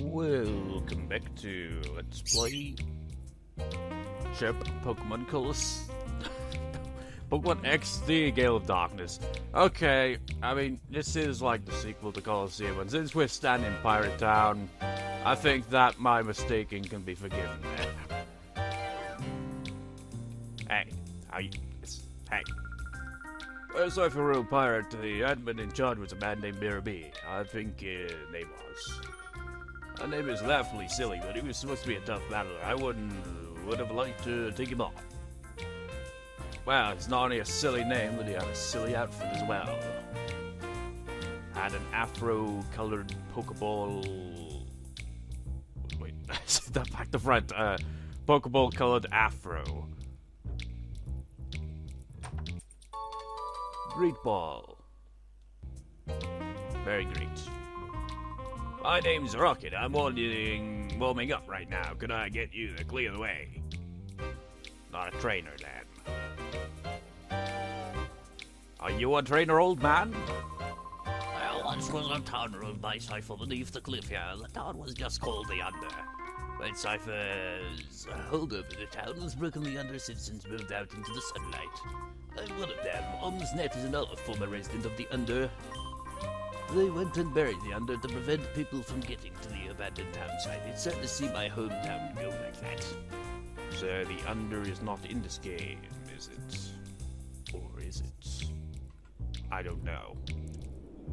Welcome back to Let's Play Chip Pokemon Colors. Pokemon X, the Gale of Darkness. Okay, I mean, this is like the sequel to Colosseum, and since we're standing in Pyrite Town, I think that my mistaking can be forgiven there. Hey, how you... Hey. Well, sorry for real pirate, the admin in charge was a man named Mirabi. I think his name was... Her name is laughably silly, but he was supposed to be a tough battler. I would have liked to take him on. Well, it's not only a silly name, but he had a silly outfit as well. Had an afro-colored Pokeball... Wait, back to front. Pokeball-colored afro. Great ball. Very great. My name's Rocket. I'm warming up right now. Could I get you to clear the way? Not a trainer, then. Are you a trainer, old man? Well, once was a town ruled by Cypher beneath the cliff here. The town was just called the Under. When Cypher's holdover the town has broken the Under citizens moved out into the sunlight. I'm one of them. Onbs is another former resident of the Under. They went and buried the Under to prevent people from getting to the abandoned town site. It's sad to see my hometown go like that. So the Under is not in this game, is it? Or is it? I don't know.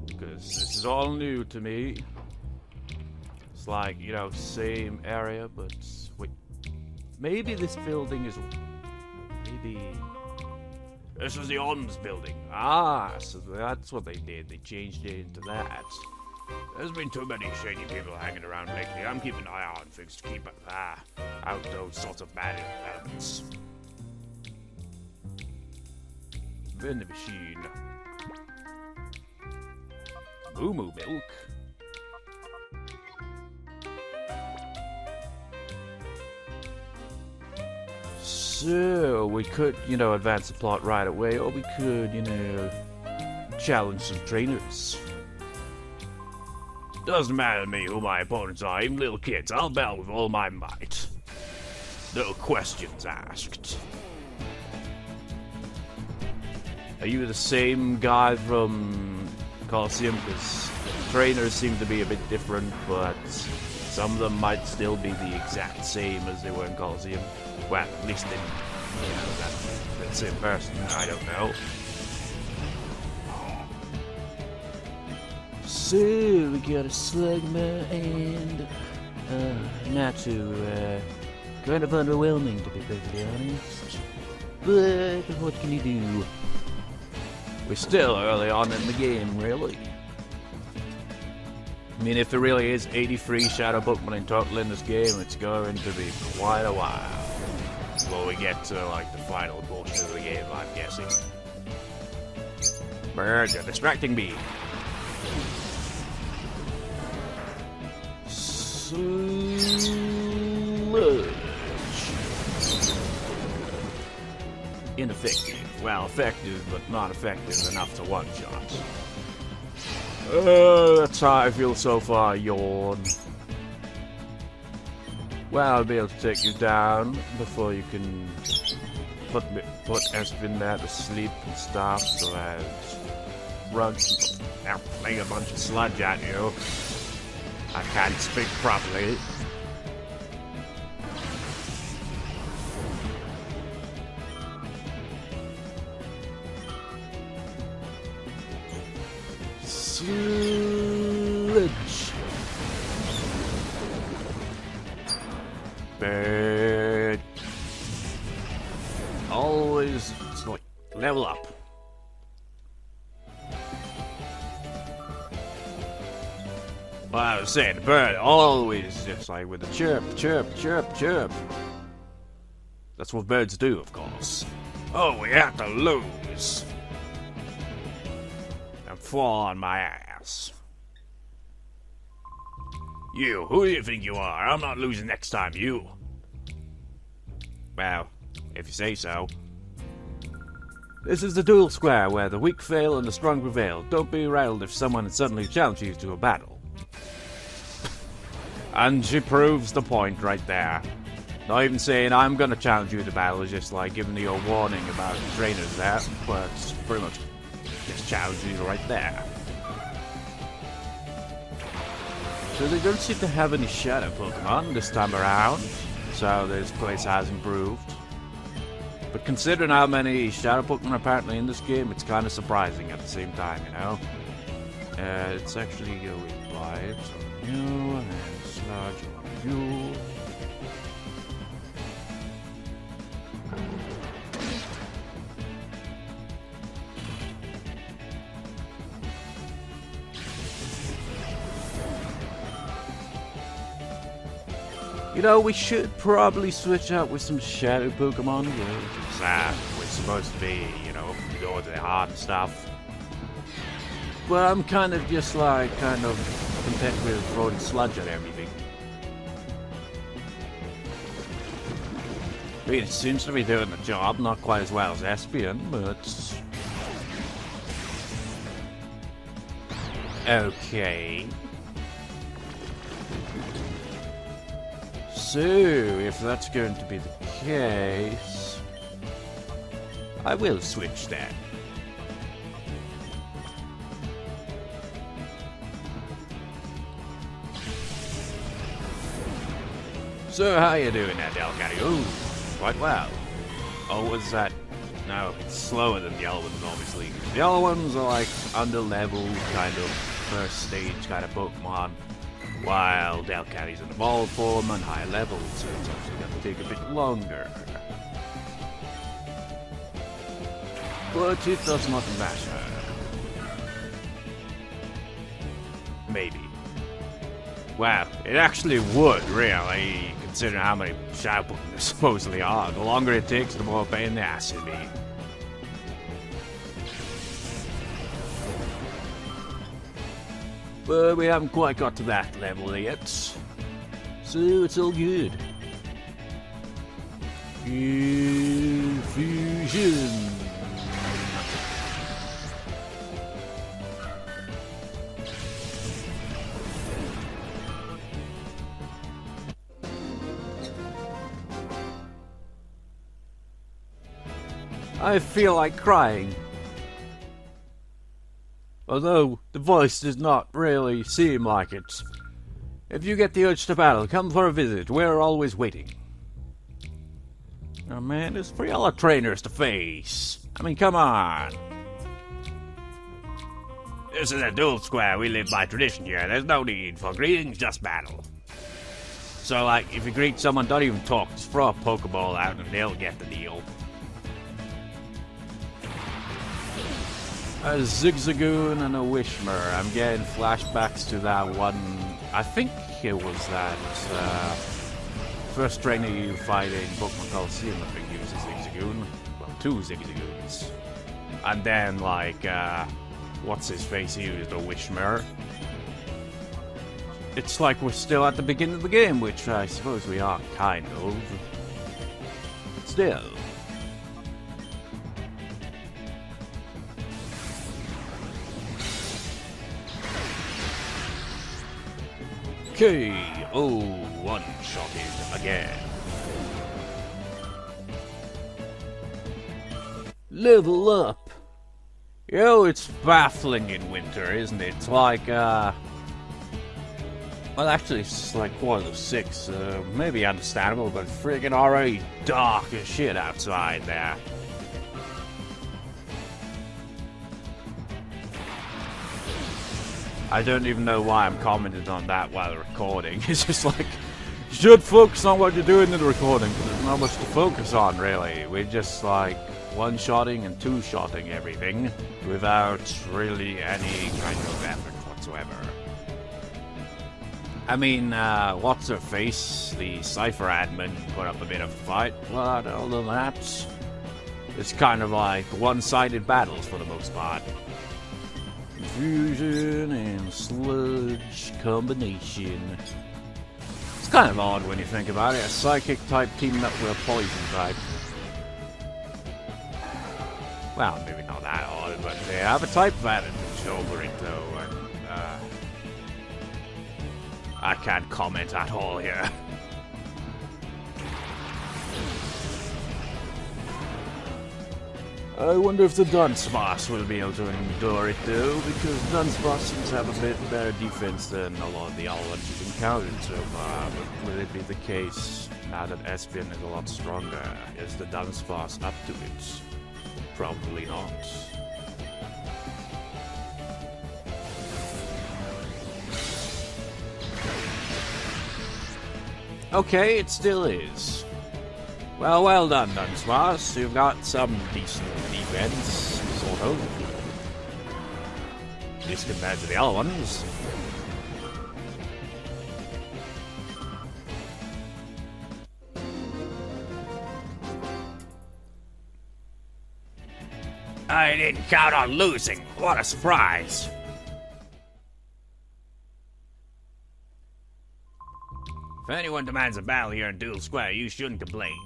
Because this is all new to me. It's like, you know, same area, but... Wait. Maybe this building is... Maybe... This is the Onbs building. Ah, so that's what they did. They changed it into that. There's been too many shady people hanging around lately. I'm keeping an eye on things to keep out those sorts of bad elements. Vending machine. Moo Moo milk. So, we could, you know, advance the plot right away, or we could, you know, challenge some trainers. Doesn't matter to me who my opponents are, even little kids. I'll battle with all my might. No questions asked. Are you the same guy from Colosseum? Because trainers seem to be a bit different, but some of them might still be the exact same as they were in Colosseum. Well, at least in, you know, that same person. I don't know. So, we got a Slugma and, Natu, kind of underwhelming to be perfectly honest. But, what can you do? We're still early on in the game, really. I mean, if there really is 83 Shadow Pokemon in total in this game, it's going to be quite a while. Before we get to, like, the final portion of the game, I'm guessing. Bird, you're distracting me. Sludge. Ineffective. Well, effective, but not effective enough to one-shot. That's how I feel so far, yawn. Well, I'll be able to take you down before you can put Espin there to sleep and stuff, so as run fling a bunch of sludge at you. I can't speak properly. Sludge. But always, it's like, level up. Well, I was saying, the bird always just like with a chirp, chirp, chirp, chirp. That's what birds do, of course. Oh, we have to lose. And fall on my ass. You, who do you think you are? I'm not losing next time, you. Well, if you say so. This is the duel square where the weak fail and the strong prevail. Don't be rattled if someone suddenly challenges you to a battle. And she proves the point right there. Not even saying I'm gonna challenge you to battle, just like giving you a warning about trainers there, but pretty much just challenging you right there. So they don't seem to have any shadow Pokemon this time around, so this place has improved. But considering how many shadow Pokemon are apparently in this game, it's kind of surprising at the same time, you know? It's actually going live, so new and sludge on you. You know, we should probably switch out with some shadow Pokemon. You know, we're supposed to be, you know, go to the heart and stuff. But I'm kind of just like, content with throwing sludge at everything. I mean, it seems to be doing the job, not quite as well as Espion, but... okay. So, if that's going to be the case, I will switch then. So, how you doing there, Delgado? Oh, quite well. Oh, what's that? No, it's slower than the other ones, obviously. The other ones are like under-leveled, kind of first stage kind of Pokemon. While Delcatty's in evolved form and high level, so it's actually going to take a bit longer. But it does not matter. Maybe. Well, it actually would, really, considering how many shadow Pokemon there supposedly are. The longer it takes, the more pain in the ass it'll be. But we haven't quite got to that level yet, so it's all good. Fusion. I feel like crying. Although, the voice does not really seem like it. If you get the urge to battle, come for a visit. We're always waiting. Oh man, there's 3 other trainers to face. I mean, come on. This is a duel square. We live by tradition here. There's no need for greetings, just battle. So, like, if you greet someone, don't even talk. Just throw a Pokeball out and they'll get the deal. A Zigzagoon and a Wishmer. I'm getting flashbacks to that one. I think it was that first trainer you fight in Pokemon Coliseum. I think he was a Zigzagoon. Well, 2 Zigzagoons. And then, like, what's his face? He used a Wishmer. It's like we're still at the beginning of the game, which I suppose we are, kind of. Still. Okay, oh, one-shotted again. Level up. Yo, it's baffling in winter, isn't it? It's like, well, actually, it's like 6:15, maybe understandable, but friggin' already dark as shit outside there. I don't even know why I'm commenting on that while recording. It's just like, you should focus on what you're doing in the recording, because there's not much to focus on, really. We're just like one-shotting and two-shotting everything without really any kind of effort whatsoever. I mean, what's her face? The Cypher admin put up a bit of a fight, but other than that, it's kind of like one-sided battles for the most part. Fusion and sludge combination. It's kind of odd when you think about it. A psychic type teaming up with a poison type. Well, maybe not that odd, but they have a type advantage over it though. And, I can't comment at all here. I wonder if the Dunsparce will be able to endure it though, because Dunsparce seems to have a bit better defense than a lot of the other ones you've encountered so far. But will it be the case now that Espion is a lot stronger? Is the Dunsparce up to it? Probably not. Okay, it still is. Well done, Dunsparce. You've got some decent defense, sort of. At least compared to the other ones. I didn't count on losing. What a surprise. If anyone demands a battle here in Duel Square, you shouldn't complain.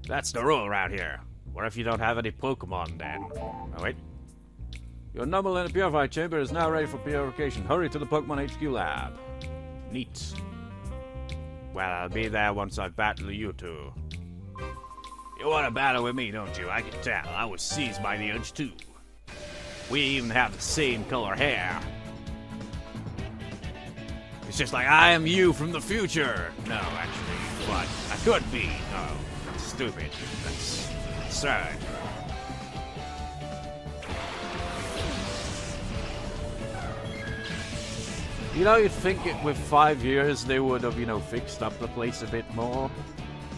That's the rule around here. What if you don't have any Pokemon then? Oh wait. Your Numble in the Purified Chamber is now ready for purification. Hurry to the Pokemon HQ lab. Neat. Well, I'll be there once I battle you two. You want to battle with me, don't you? I can tell. I was seized by the urge too. We even have the same color hair. It's just like I am you from the future. No, actually, but I could be. No, that's stupid. That's absurd. You know, you'd think it, with 5 years they would have, fixed up the place a bit more.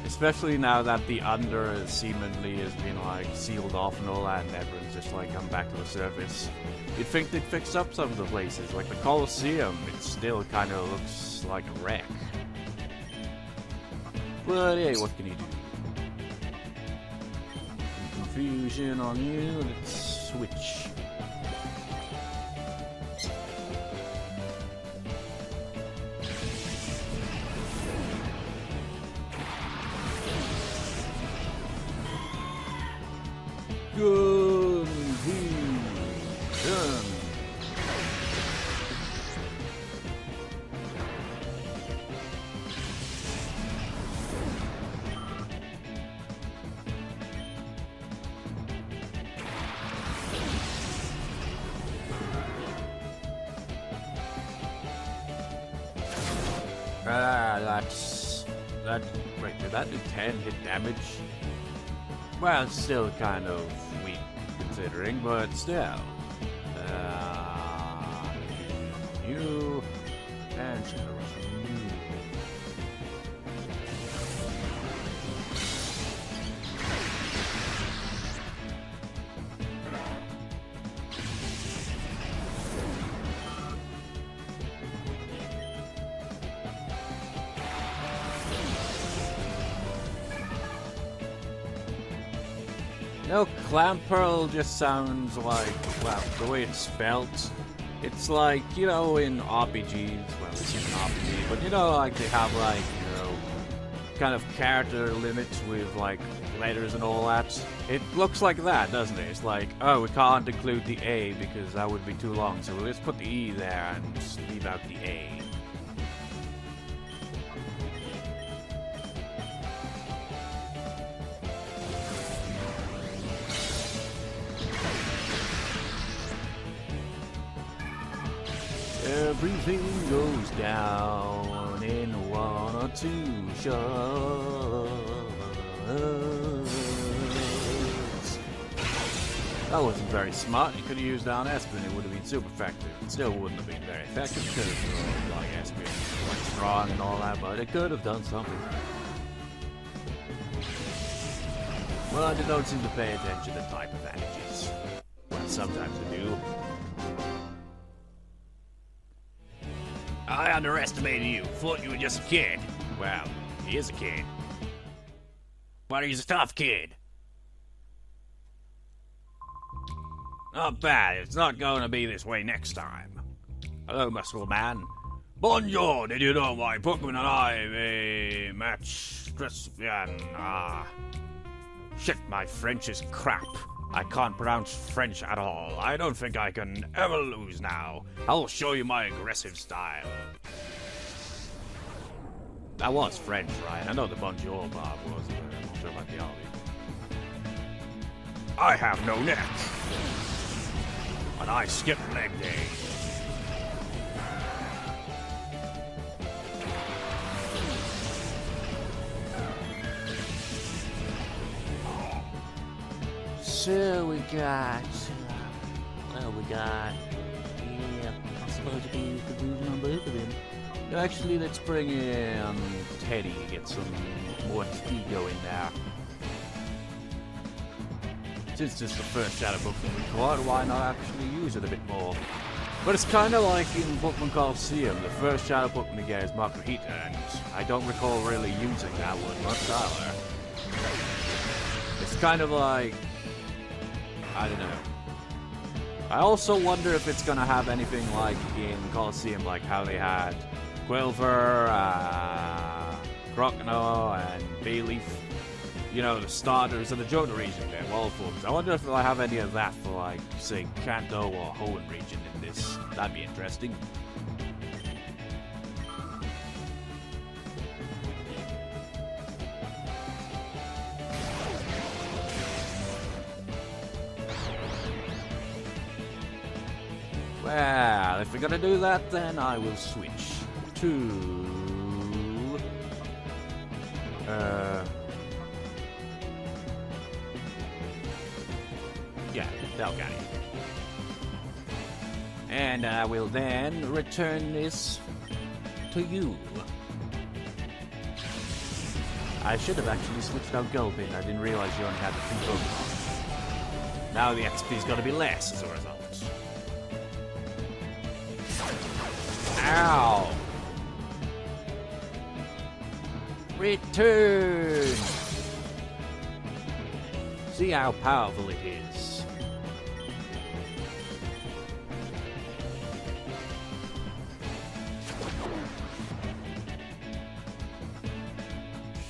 Especially now that the under seemingly has been, sealed off and all that, and everyone's just, come back to the surface. You'd think they'd fix up some of the places. Like the Colosseum, it still kind of looks like a wreck. But hey, what can you do? Confusion on you, let's switch. Confusion. Wait, did that do 10 hit damage? Well, it's still kind of weak considering, but still. You and you. No, Clamperl just sounds like, well, the way it's spelt, it's like, in RPGs, well, it's an RPG, but they have, kind of character limits with, letters and all that. It looks like that, doesn't it? It's like, oh, we can't include the A because that would be too long, so let's put the E there and just leave out the A. Everything goes down in 1 or 2 shots. That wasn't very smart. You could have used down Espen. It would have been super effective. It still wouldn't have been very effective because Espen was quite strong and all that, but it could have done something. Well, I don't seem to pay attention to type advantages. Well, sometimes I do. I underestimated you. Thought you were just a kid. Well, he is a kid. But he's a tough kid. Not bad. It's not going to be this way next time. Hello, muscle man. Bonjour, did you know my Pokemon and I may match Stressian? Shit, my French is crap. I can't pronounce French at all. I don't think I can ever lose now. I'll show you my aggressive style. That was French, right? I know the bonjour Bob was, but I'm not sure about the Ollie. I have no neck. And I skip leg day. So we got... Well, we got... Yeah, I suppose you can use the conclusion on both of them. Actually, let's bring in Teddy, get some more speed going there. Since this is the first Shadow Bookman we caught, why not actually use it a bit more? But it's kind of like in Bookman Coliseum, the first Shadow Bookman again is Margarita, and I don't recall really using that one much either. It's kind of like... I don't know. I also wonder if it's gonna have anything like in Coliseum, like how they had Quilver, Crocodile, and Bayleaf. You know, the starters of the Jonah region there, wall forms. I wonder if they'll have any of that for, like, say, Kanto or Hoenn region in this. That'd be interesting. Well, if we're gonna do that, then I will switch to... Yeah, Delgani. And I will then return this to you. I should have actually switched out Gulpin. I didn't realize you only had the 2 Pokemon. Now the XP's gotta be less as a result. Ow! Return! See how powerful it is.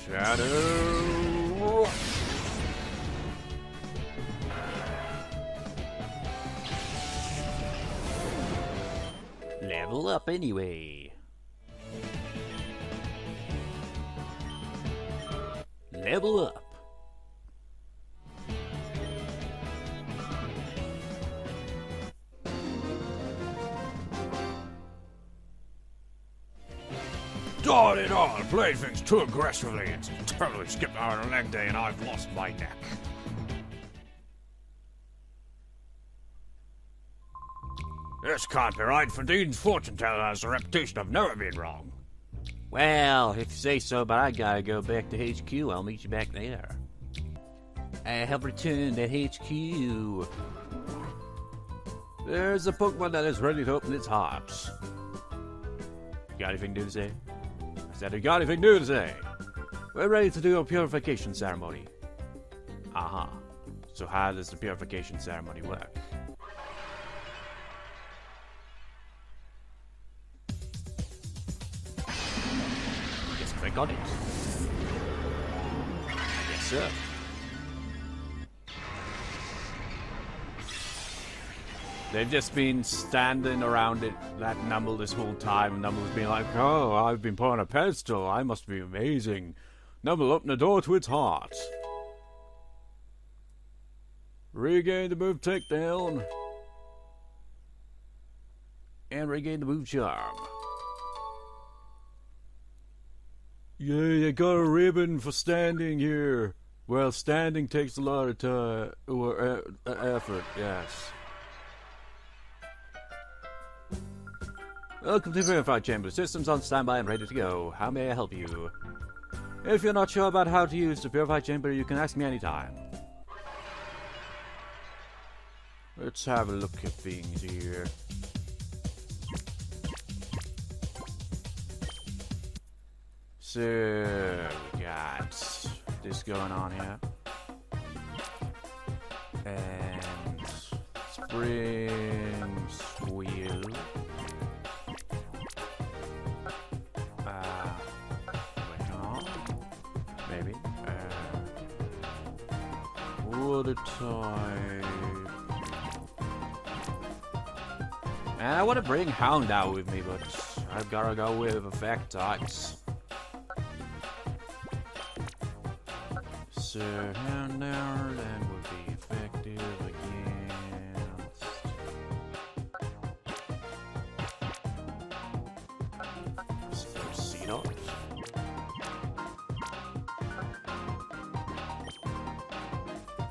Shadow! Level up anyway. Level up. Darn it all, played things too aggressively. It's totally skipped out on leg day and I've lost my neck. This can't be right, for Dean's fortune teller has a reputation of never being wrong. Well, if you say so, but I gotta go back to HQ. I'll meet you back there. I have returned at HQ. There's a Pokemon that is ready to open its heart. Got anything new to say? I said, you got anything new to say? We're ready to do a purification ceremony. Aha. So how does the purification ceremony work? Just click on it. Yes, sir. They've just been standing around it, that Numble, this whole time, and Numble's been like, oh, I've been put on a pedestal, I must be amazing. Numble opened the door to its heart. Regain the move takedown. And regain the move charm. Yeah, I got a ribbon for standing here. Well, standing takes a lot of time, or effort, yes. Welcome to Purified Chamber. Systems on standby and ready to go. How may I help you? If you're not sure about how to use the Purified Chamber, you can ask me anytime. Let's have a look at things here. So, we got this going on here. And spring squeal. Maybe. Water type. And I want to bring Hound out with me, but I've got to go with effect types. this hand there, that would be effective against... Seed out.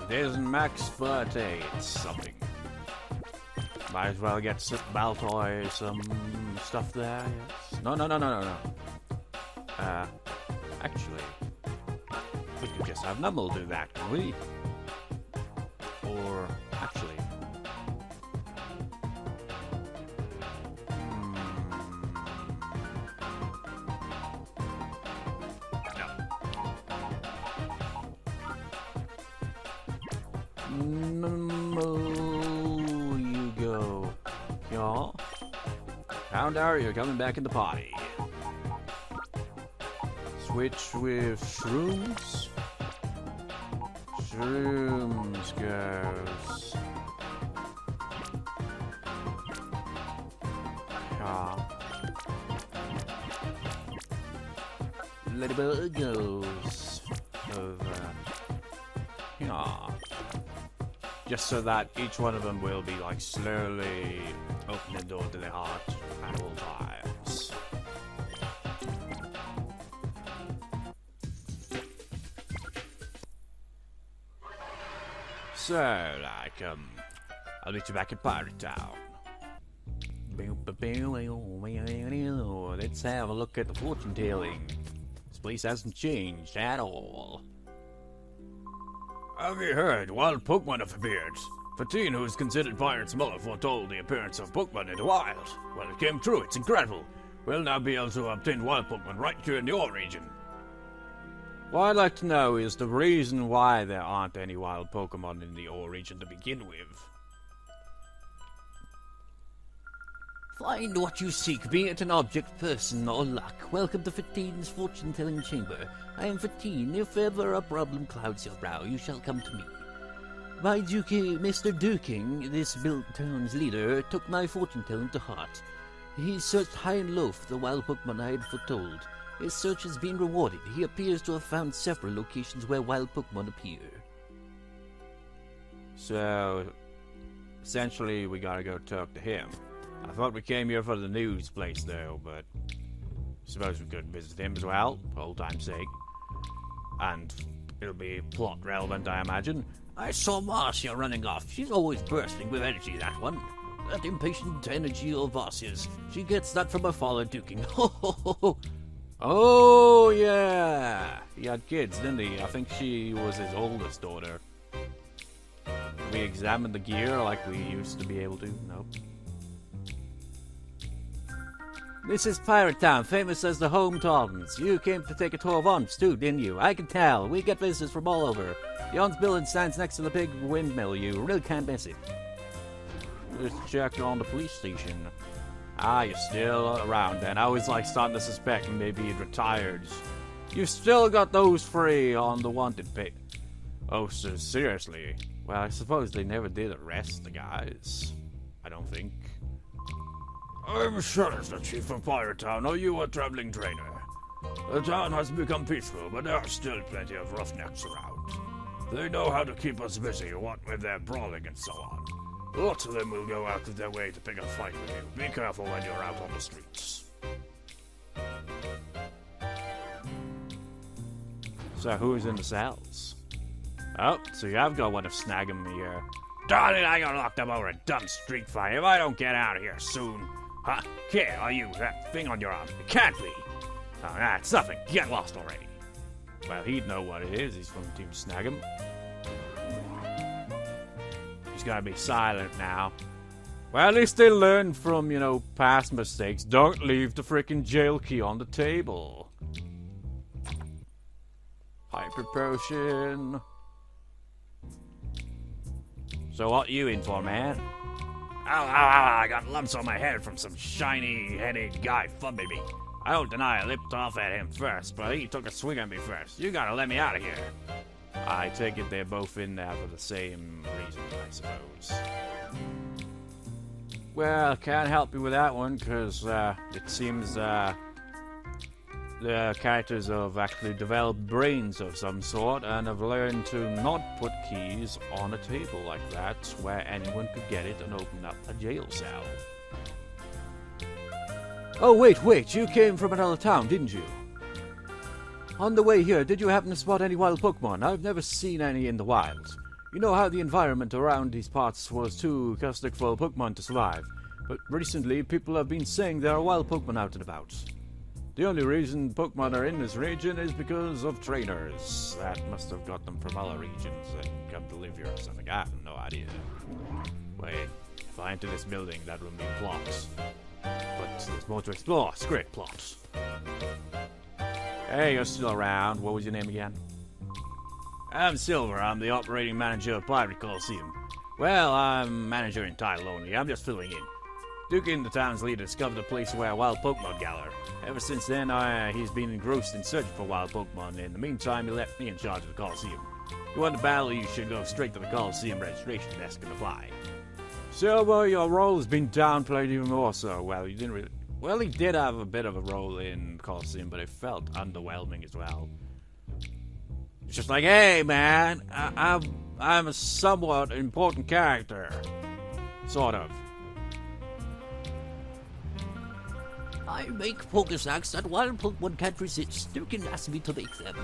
It isn't max, but hey, it's something. Might as well get some Baltoy, some stuff there, yes. No. Actually, we could just have Numble do that, can we? Or, actually... No, you go. Y'all. Pounder, you're coming back in the party. Switch with Shrooms. Shrooms goes. Ladybug goes over. Yeah. Just so that each one of them will be like slowly opening the door to their heart at all times. So, like, I'll meet you back at Pyrite Town. Let's have a look at the fortune telling. This place hasn't changed at all. Have you heard? Wild Pokemon have appeared. Fatine, who is considered Pirate's mother, foretold the appearance of Pokemon in the wild. Well, it came true. It's incredible. We'll now be able to obtain wild Pokemon right here in the Ore region. What I'd like to know is the reason why there aren't any wild Pokemon in the Ore region to begin with. Find what you seek, be it an object, person, or luck. Welcome to Fatine's fortune-telling chamber. I am Fatine. If ever a problem clouds your brow, you shall come to me. My Mr. Duking, this built town's leader, took my fortune-telling to heart. He searched high and low for the wild Pokemon I had foretold. His search has been rewarded. He appears to have found several locations where wild Pokemon appear. So, essentially, we gotta go talk to him. I thought we came here for the news place, though, but I suppose we could visit him as well, for old time's sake. And it'll be plot relevant, I imagine. I saw Marcia running off. She's always bursting with energy, that one. That impatient energy of Marcia's. She gets that from her father, Duking. Ho ho ho ho. Oh, yeah! He had kids, didn't he? I think she was his oldest daughter. Did we examine the gear like we used to be able to? Nope. This is Pyrite Town, famous as the home Tardens. You came to take a tour of Onbs too, didn't you? I can tell. We get visitors from all over. The Onbs building stands next to the big windmill. You really can't miss it. Just check on the police station. Ah, you're still around then. I was like starting to suspect maybe you'd retired. You've still got those free on the wanted pay. Oh, so seriously? Well, I suppose they never did arrest the guys. I don't think. I'm sure as the chief of Pyrite Town. Are you a traveling trainer? The town has become peaceful, but there are still plenty of roughnecks around. They know how to keep us busy, what with their brawling and so on. Lots of them will go out of their way to pick a fight with you. Be careful when you're out on the streets. So who's in the cells? Oh, so you have got one of snag 'em here. Darling, I got locked up over a dumb street fight. If I don't get out of here soon... Huh? Kid, are you that thing on your arm? It can't be. Oh, nah, it's nothing. Get lost already. Well, he'd know what it is. He's from Team Snag'em. He's gotta be silent now. Well, at least they learned from, you know, past mistakes. Don't leave the frickin' jail key on the table. Hyper potion. So what you in for, man? Ow, ow, ow, I got lumps on my head from some shiny-headed guy fubbing me. I don't deny I lipped off at him first, but he took a swing at me first. You gotta let me out of here. I take it they're both in there for the same reason, I suppose. Well, can't help you with that one, because, it seems, the characters have actually developed brains of some sort and have learned to not put keys on a table like that where anyone could get it and open up a jail cell. Oh, wait, you came from another town, didn't you? On the way here, did you happen to spot any wild Pokemon? I've never seen any in the wild. You know how the environment around these parts was too caustic for Pokemon to survive, but recently people have been saying there are wild Pokemon out and about. The only reason Pokemon are in this region is because of trainers that must have got them from other regions and come to live here or something. I have no idea. Wait, if I enter this building, that will mean plots. But there's more to explore. Script plots. Hey, you're still around. What was your name again? I'm Silver. I'm the operating manager of Pyrite Coliseum. Well, I'm manager in title only. I'm just filling in. Dukin, the town's leader, discovered a place where wild Pokemon gather. Ever since then, he's been engrossed in searching for wild Pokemon. In the meantime, he left me in charge of the Coliseum. If you want to battle, you should go straight to the Coliseum registration desk and apply. Silver, your role has been downplayed even more so. Well, you didn't really... Well, he did have a bit of a role in Coliseum, but it felt underwhelming as well. It's just like, hey, man, I'm a somewhat important character. Sort of. I make Pokesacks that wild Pokemon can't resist. You can ask me to make them.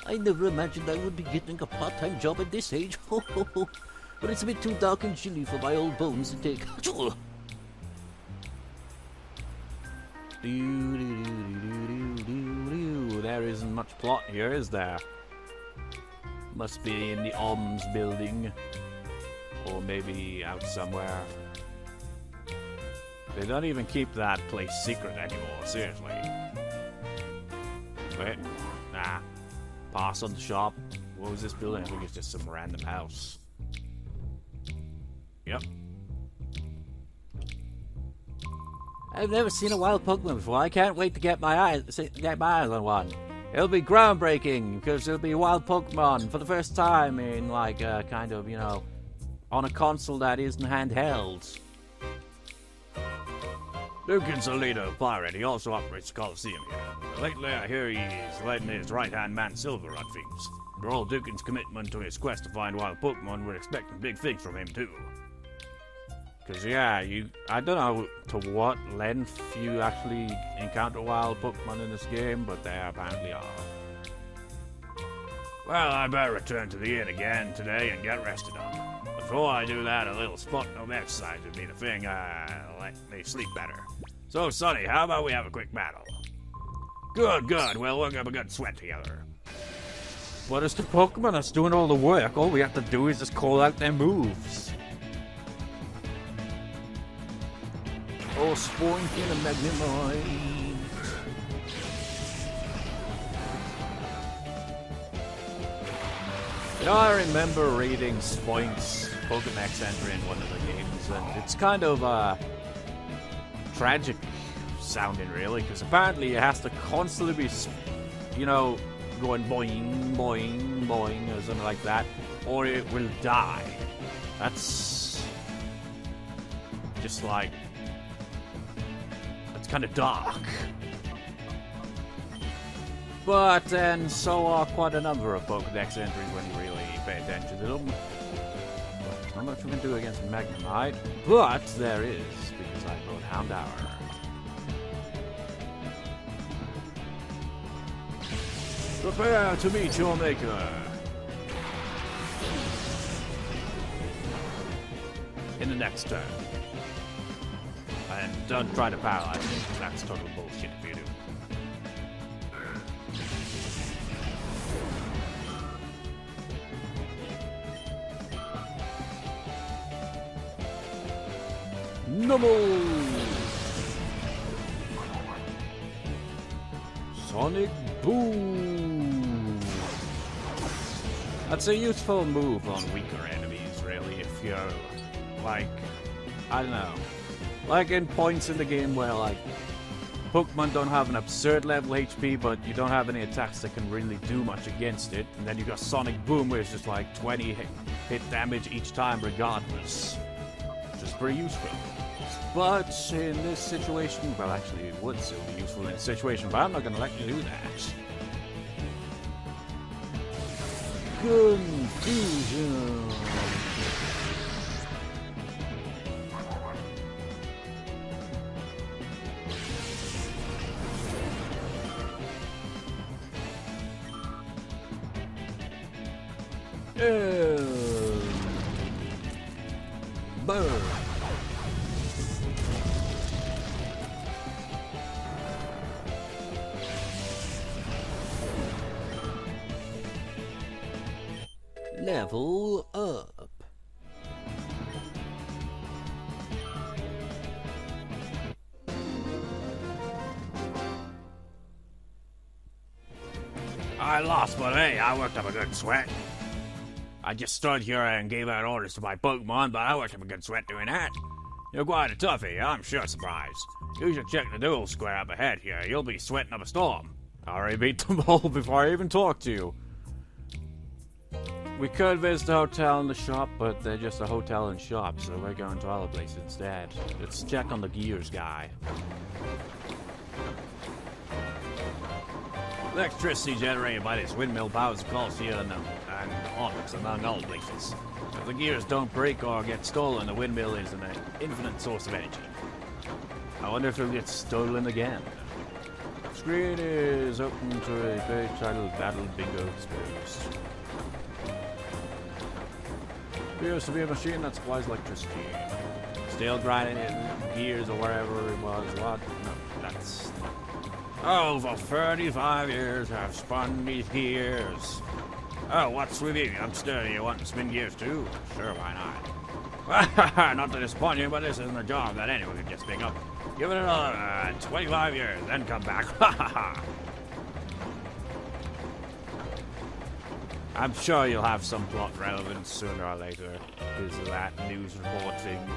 I never imagined I would be getting a part-time job at this age. Ho ho ho. But it's a bit too dark and chilly for my old bones to take. There isn't much plot here, is there? Must be in the Onbs building. Or maybe out somewhere. They don't even keep that place secret anymore, seriously. Wait, nah. Pass on the shop. What was this building? I think it's just some random house. Yep. I've never seen a wild Pokemon before. I can't wait to get my eyes on one. It'll be groundbreaking because it'll be a wild Pokemon for the first time in like kind of, you know, on a console that isn't handheld. Lucan's the leader of Pyrite. He also operates the Coliseum here. Lately, I hear he's letting his right-hand man Silver run things. For all Dukin's commitment to his quest to find wild Pokemon, we're expecting big things from him too. Cause yeah, I don't know to what length you actually encounter wild Pokemon in this game, but there apparently are. Well, I better return to the inn again today and get rested up. Before I do that, a little spot of exercise would be the thing let me sleep better. So, Sonny, how about we have a quick battle? Good. We'll work up a good sweat together. But it's the Pokemon that's doing all the work. All we have to do is just call out their moves. Oh, Spoink in a Magnemite. You know, I remember reading Spoink's Pokedex entry in one of the games, and it's kind of tragic sounding, really, because apparently it has to constantly be, you know, going boing, boing, boing, or something like that, or it will die. That's just like, that's kind of dark. But then so are quite a number of Pokedex entries when you really pay attention to them. But not much we can do against Magnemite, but there is, because I wrote Houndour. Prepare to meet your maker. In the next turn. And don't try to paralyze me, because that's total bullshit if you do. Numble! Sonic Boom! That's a useful move on weaker enemies, really, if you're, like, I don't know, like in points in the game where, like, Pokemon don't have an absurd level HP, but you don't have any attacks that can really do much against it, and then you got Sonic Boom, where it's just like 20 hit damage each time regardless. Which is pretty useful. But in this situation, well, actually, it would still be useful in this situation, but I'm not going to let you do that. Confusion. Burn. Level up. I lost, but hey, I worked up a good sweat. I just stood here and gave out orders to my Pokemon, but I worked up a good sweat doing that. You're quite a toughie, I'm sure surprised. You should check the duel square up ahead here. You'll be sweating up a storm. I already beat them all before I even talked to you. We could visit the hotel and the shop, but they're just a hotel and shop, so we're going to other places instead. Let's check on the gears guy. Electricity generated by this windmill powers the Coliseum and Onbs, among other places. If the gears don't break or get stolen, the windmill is an infinite source of energy. I wonder if it'll get stolen again. Screen is open to a page titled Battle Bingo Exposed. Appears to be a machine that supplies electricity. Still grinding it, gears or wherever it was. What? No, that's... Oh, for 35 years I've spun these gears. Oh, what's with you? I'm sturdy. You want to spin gears too? Sure, why not? Not to disappoint you, but this isn't a job that anyone could just pick up. Give it another 25 years, then come back. I'm sure you'll have some plot relevance sooner or later because of that news report thing.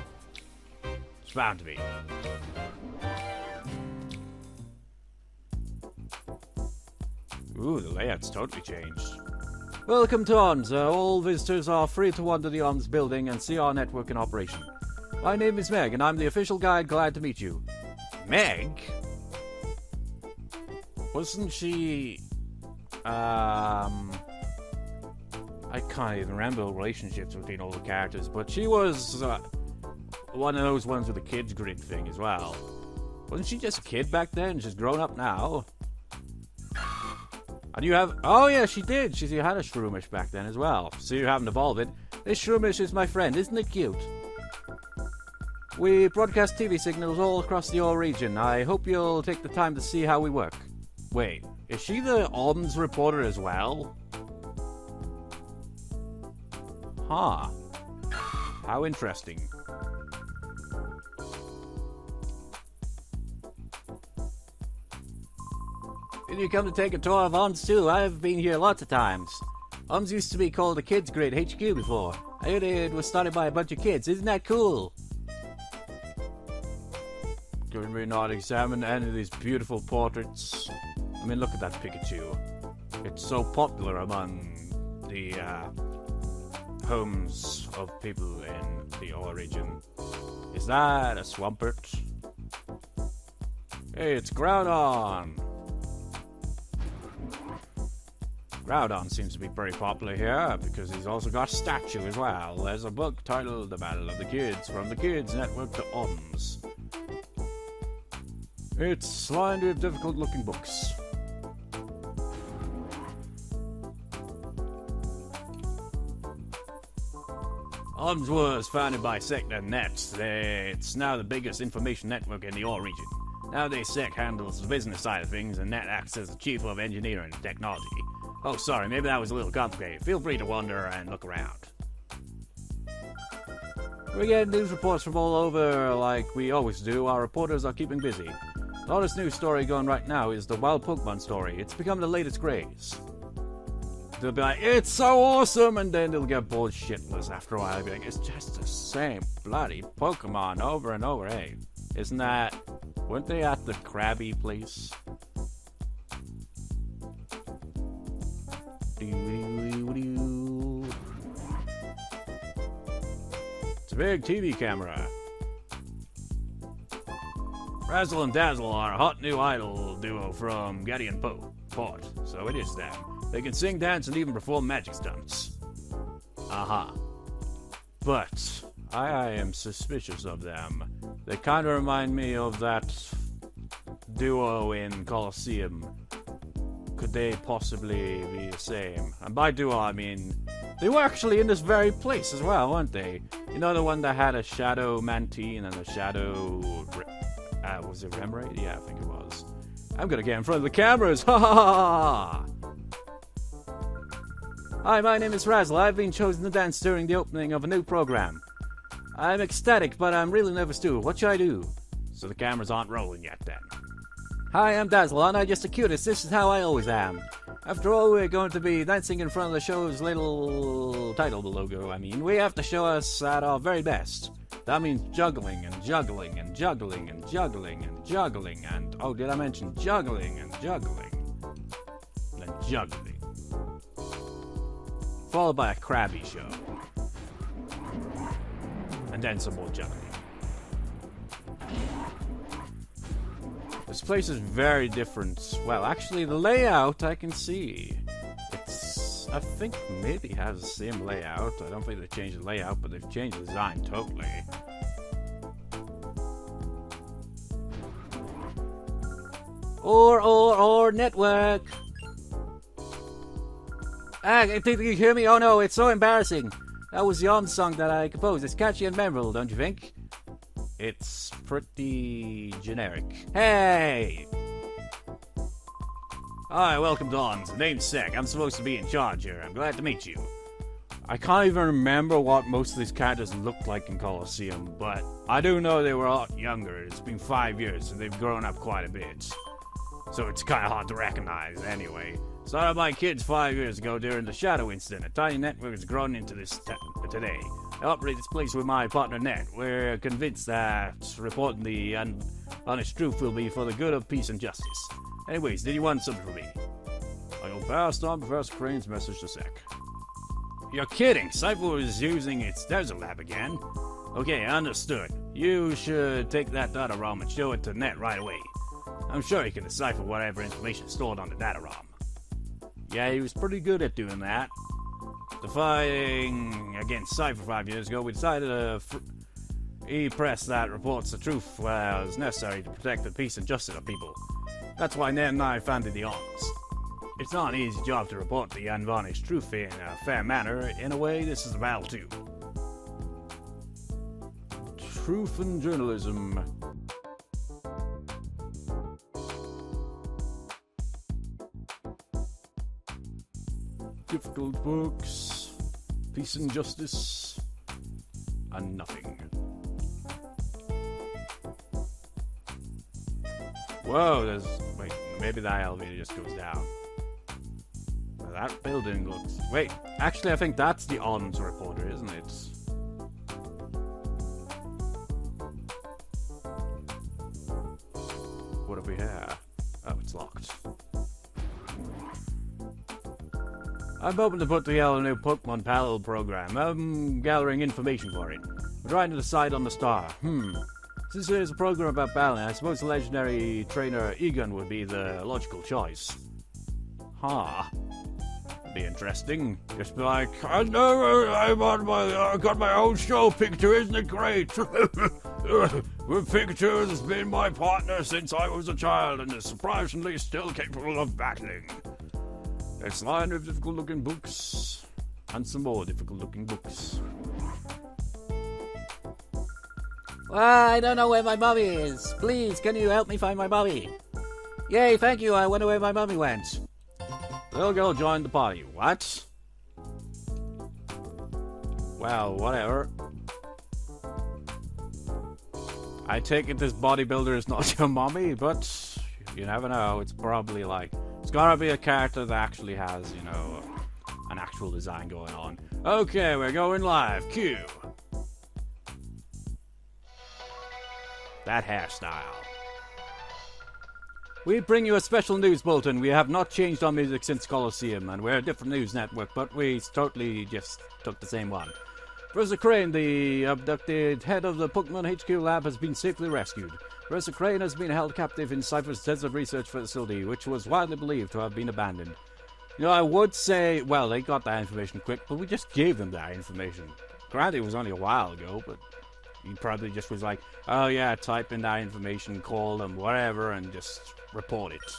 It's bound to be. Ooh, the layout's totally changed. Welcome to Onbs. All visitors are free to wander the Onbs building and see our network in operation. My name is Meg, and I'm the official guide. Glad to meet you. Meg? Wasn't she... I can't even remember the relationships between all the characters, but she was one of those ones with the kids grid thing as well. Wasn't she just a kid back then? She's grown up now. And you have... Oh yeah, she did. She had a Shroomish back then as well. So you haven't evolved it. This Shroomish is my friend. Isn't it cute? We broadcast TV signals all across the Ore region. I hope you'll take the time to see how we work. Wait, is she the Onbs reporter as well? Huh. How interesting. Did you come to take a tour of Onbs too? I've been here lots of times. Onbs used to be called the Kids Grid HQ before. I heard it was started by a bunch of kids. Isn't that cool? Could we not examine any of these beautiful portraits? I mean, look at that Pikachu. It's so popular among the homes of people in the Ore region. Is that a Swampert? Hey, it's Groudon! Groudon seems to be pretty popular here because he's also got a statue as well. There's a book titled The Battle of the Kids from the Kids Network to Onbs. It's lined with difficult looking books. Onbs was founded by Sec.net. It's now the biggest information network in the Ore region. Nowadays, Sec handles the business side of things, and Net acts as the chief of engineering and technology. Oh, sorry, maybe that was a little complicated. Feel free to wander and look around. We get news reports from all over like we always do. Our reporters are keeping busy. The hottest news story going right now is the wild Pokemon story. It's become the latest craze. They'll be like, it's so awesome, and then they'll get bored shitless after a while. They'll be like, it's just the same bloody Pokemon over and over. Hey, isn't that... Weren't they at the Krabby place? It's a big TV camera. Razzle and Dazzle are a hot new idol duo from Gideon Port, so it is them. They can sing, dance, and even perform magic stunts. Aha. But I am suspicious of them. They kind of remind me of that duo in Colosseum. Could they possibly be the same? And by duo, I mean they were actually in this very place as well, weren't they? You know, the one that had a shadow Mantine and a shadow... was it Remray? Yeah, I think it was. I'm gonna get in front of the cameras! Ha ha ha! Hi, my name is Razzle. I've been chosen to dance during the opening of a new program. I'm ecstatic, but I'm really nervous too. What should I do? So the cameras aren't rolling yet, then. Hi, I'm Dazzle, and I'm just the cutest. This is how I always am. After all, we're going to be dancing in front of the show's little title logo. I mean, we have to show us at our very best. That means juggling and juggling and juggling and juggling and juggling and... Oh, did I mention juggling and juggling? And juggling. Followed by a crabby show. And then some more juggling. This place is very different. Well, actually, the layout I can see. I think maybe has the same layout. I don't think they've changed the layout, but they've changed the design totally. Or network. Ah, did you hear me? Oh no, it's so embarrassing. That was the Onbs song that I composed. It's catchy and memorable, don't you think? It's pretty generic. Hey! Hi, welcome to Onbs. Name's Sec. I'm supposed to be in charge here. I'm glad to meet you. I can't even remember what most of these characters looked like in Colosseum, but I do know they were a lot younger. It's been 5 years, so they've grown up quite a bit. So it's kind of hard to recognize anyway. Started my kids 5 years ago during the Shadow incident. A tiny network has grown into this today. I operate this place with my partner Ned. We're convinced that reporting the honest truth will be for the good of peace and justice. Anyways, did you want something from me? I will pass on Professor Crane's message to Sec. You're kidding! Cypher was using its desert lab again. Okay, understood. You should take that data ROM and show it to Ned right away. I'm sure he can decipher whatever information is stored on the data ROM. Yeah, he was pretty good at doing that. The fighting against Cypher 5 years ago, we decided to press that reports the truth was necessary to protect the peace and justice of people. That's why Ned and I founded the Onbs. It's not an easy job to report the unvarnished truth in a fair manner. In a way, this is a battle too. Truth and journalism. Difficult books, peace and justice, and nothing. Whoa, there's... Wait, maybe that elevator just goes down. Well, that building looks... Wait, actually I think that's the Onbs reporter, isn't it? What have we here? Oh, it's locked. I'm hoping to put together a new Pokemon Paddle program. I'm gathering information for it. We're trying to decide on the star. Since there's a program about battling, I suppose the legendary trainer Egon would be the logical choice. Be interesting. Just be like, I got my own show, Pikachu, isn't it great? Pikachu has been my partner since I was a child and is surprisingly still capable of battling. There's a line of difficult-looking books, and some more difficult-looking books. Well, I don't know where my mummy is. Please, can you help me find my mummy? Yay, thank you. I wonder where my mummy went. Little girl joined the party. What? Well, whatever. I take it this bodybuilder is not your mommy, but you never know. It's probably like... It's gotta be a character that actually has, you know, an actual design going on. Okay, we're going live. Cue. That hairstyle. We bring you a special news bulletin. We have not changed our music since Colosseum, and we're a different news network, but we totally just took the same one. Professor Crane, the abducted head of the Pokemon HQ lab, has been safely rescued. Professor Crane has been held captive in Cypher's desert research facility, which was widely believed to have been abandoned. You know, I would say, well, they got that information quick, but we just gave them that information. Granted, it was only a while ago, but he probably just was like, oh yeah, type in that information, call them, whatever, and just report it.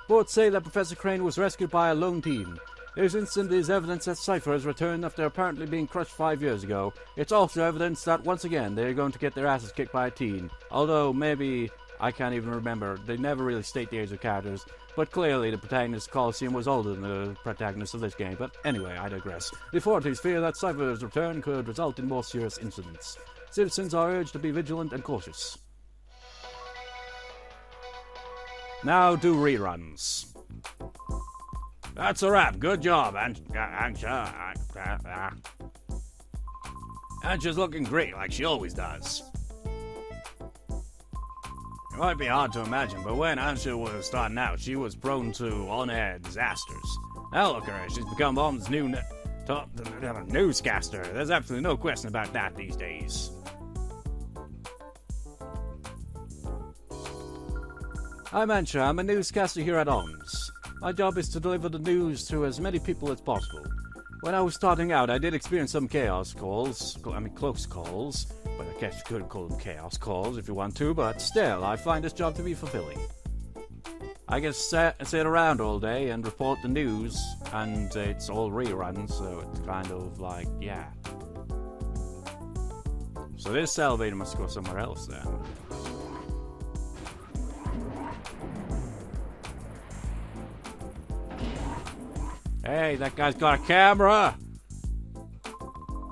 Reports say that Professor Crane was rescued by a lone team. This incident is evidence that Cypher has returned after apparently being crushed 5 years ago. It's also evidence that, once again, they're going to get their asses kicked by a teen. Although, maybe, I can't even remember, they never really state the age of characters, but clearly the protagonist Coliseum was older than the protagonist of this game. But anyway, I digress. The authorities fear that Cypher's return could result in more serious incidents. Citizens are urged to be vigilant and cautious. Now do reruns. That's a wrap. Good job, Ansha. Ansha's looking great, like she always does. It might be hard to imagine, but when Ansha was starting out, she was prone to on-air disasters. Now look at her. She's become Onbs' new newscaster. There's absolutely no question about that these days. I'm Ansha. I'm a newscaster here at Onbs. My job is to deliver the news to as many people as possible. When I was starting out, I did experience some close calls, but I guess you could call them chaos calls if you want to, but still, I find this job to be fulfilling. I get to sit around all day and report the news, and it's all reruns, so it's kind of like, yeah. So this elevator must go somewhere else then. Hey, that guy's got a camera!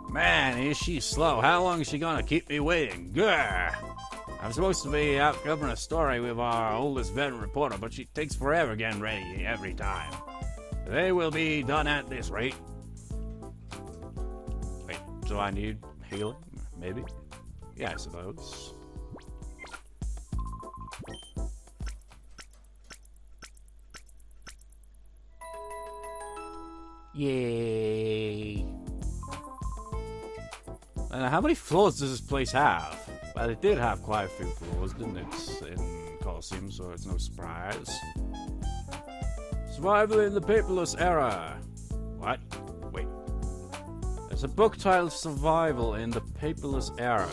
Man, is she slow. How long is she gonna keep me waiting? Grr! I'm supposed to be out covering a story with our oldest veteran reporter, but she takes forever getting ready every time. They will be done at this rate. Wait, do I need healing? Maybe? Yeah, I suppose. Yay! And how many floors does this place have? Well, it did have quite a few floors, didn't it? In Coliseum, so it's no surprise. Survival in the paperless era. What? Wait. There's a book titled Survival in the Paperless Era.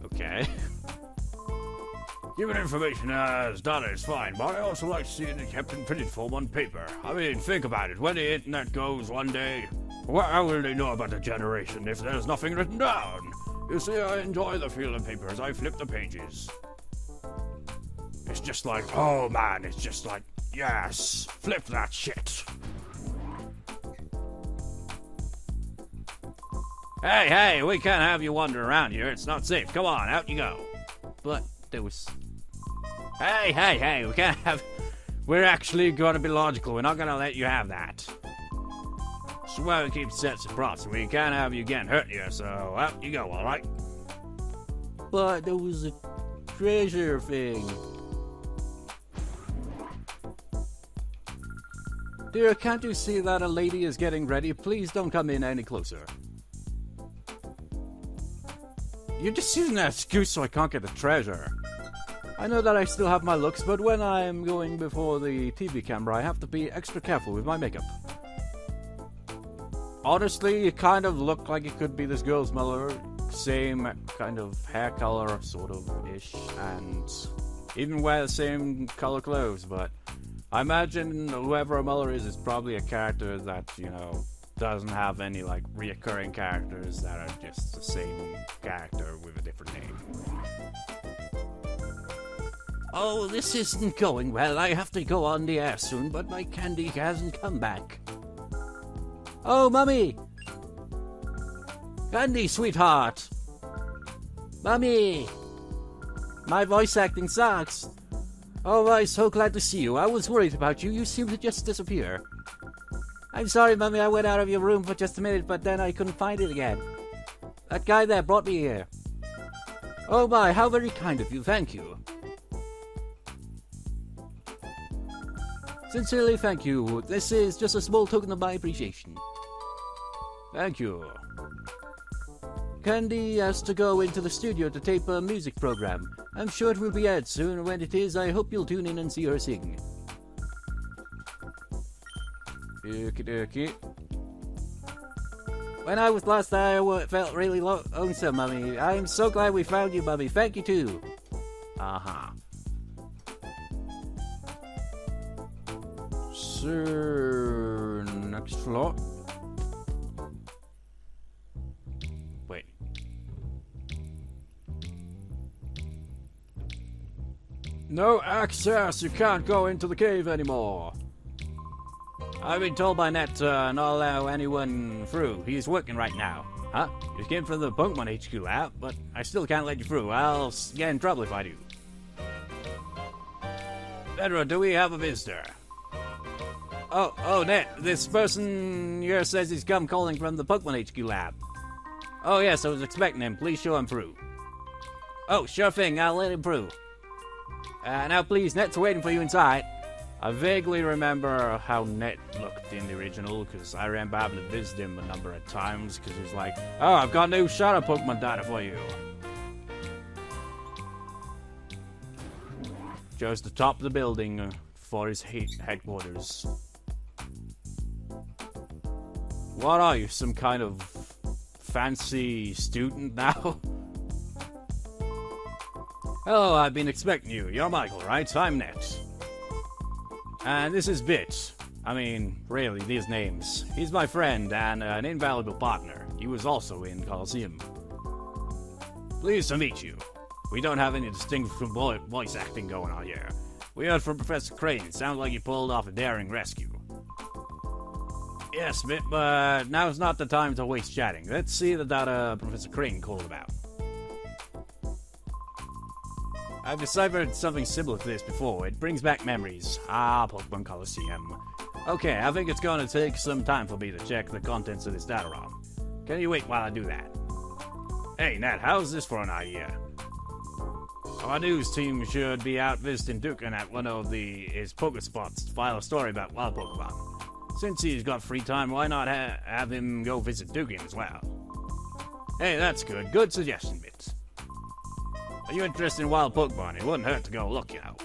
Okay. Given information as data is fine, but I also like to see it kept in printed form on paper. I mean, think about it. When the internet goes one day, how will they know about the generation if there's nothing written down? You see, I enjoy the feel of paper as I flip the pages. It's just like, oh man, it's just like, yes, flip that shit. Hey, we can't have you wander around here. It's not safe. Come on, out you go. But there was... Hey, we can't have... We're actually going to be logical. We're not going to let you have that. This is why we keep sets of props. We can't have you getting hurt here, so out you go, alright? But there was a treasure thing. Dear, can't you see that a lady is getting ready? Please don't come in any closer. You're just using that excuse so I can't get the treasure. I know that I still have my looks, but when I'm going before the TV camera, I have to be extra careful with my makeup. Honestly, it kind of looked like it could be this girl's mother. Same kind of hair color, sort of-ish, and even wear the same color clothes, but I imagine whoever her mother is probably a character that, you know, doesn't have any, like, reoccurring characters that are just the same character with a different name. Oh, this isn't going well. I have to go on the air soon, but my candy hasn't come back. Oh, Mummy! Candy, sweetheart! Mummy! My voice acting sucks. Oh, I'm so glad to see you. I was worried about you. You seem to just disappear. I'm sorry, Mummy, I went out of your room for just a minute, but then I couldn't find it again. That guy there brought me here. Oh my, how very kind of you, thank you. Sincerely, thank you. This is just a small token of my appreciation. Thank you. Candy has to go into the studio to tape a music program. I'm sure it will be aired soon, and when it is, I hope you'll tune in and see her sing. Okie dokie. When I was lost, I felt really lonesome, Mummy. I'm so glad we found you, Mummy. Thank you, too. Uh-huh. So, next floor. Wait. No access! You can't go into the cave anymore. I've been told by Nat to not allow anyone through. He's working right now. Huh? You came from the Pokemon HQ lab, but I still can't let you through. I'll get in trouble if I do. Pedro, do we have a visitor? Oh, Nat, this person here says he's come calling from the Pokemon HQ lab. Oh, yes, I was expecting him. Please show him through. Oh, sure thing. I'll let him through. Now, please, Net's waiting for you inside. I vaguely remember how Net looked in the original, because I remember having to visit him a number of times, because he's like, oh, I've got new Shadow Pokemon data for you. Chose the top of the building for his headquarters. What are you, some kind of fancy student now? Hello, I've been expecting you. You're Michael, right? I'm Net. And this is Bit. I mean, really, these names. He's my friend and an invaluable partner. He was also in Coliseum. Pleased to meet you. We don't have any distinguishable voice acting going on here. We heard from Professor Crane. It sounds like you pulled off a daring rescue. Yes, Bit, but now's not the time to waste chatting. Let's see the data Professor Crane called about. I've deciphered something similar to this before. It brings back memories. Ah, Pokemon Coliseum. Okay, I think it's going to take some time for me to check the contents of this data ROM. Can you wait while I do that? Hey, Nat, how's this for an idea? Our news team should be out visiting Dukin at one of his Pokespots to file a story about wild Pokemon. Since he's got free time, why not have him go visit Dukin as well? Hey, that's good. Good suggestion, Bit. Are you interested in wild Pokemon? It wouldn't hurt to go look, you know.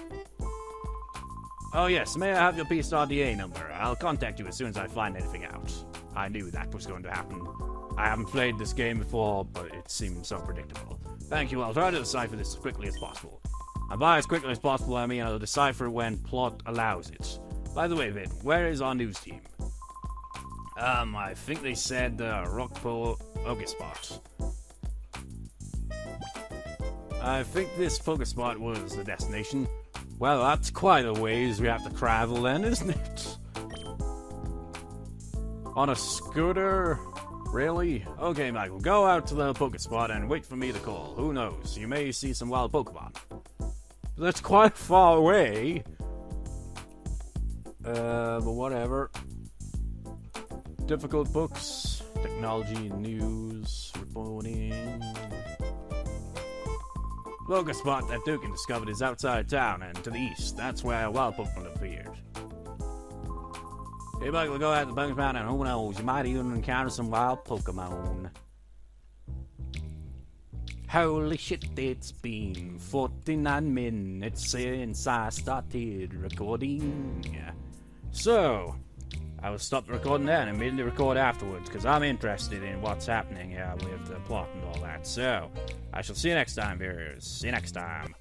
Oh yes, may I have your PSRDA number? I'll contact you as soon as I find anything out. I knew that was going to happen. I haven't played this game before, but it seems so predictable. Thank you, I'll try to decipher this as quickly as possible. And by as quickly as possible, I mean I'll decipher when plot allows it. By the way, Vid, where is our news team? I think they said Rockpo Pokespot. I think this Pokespot was the destination. Well, that's quite a ways we have to travel then, isn't it? On a scooter? Really? Okay, Michael, go out to the Pokespot and wait for me to call. Who knows? You may see some wild Pokemon. That's quite far away. But whatever. Difficult books, technology, news, reporting. Pokespot that Dukin discovered is outside town and to the east. That's where wild Pokemon appeared. Hey, Michael, go out to Pokemon and who knows, you might even encounter some wild Pokemon. Holy shit, it's been 49 minutes since I started recording. So, I will stop the recording there and immediately record afterwards, because I'm interested in what's happening here with the plot and all that. So, I shall see you next time, viewers. See you next time.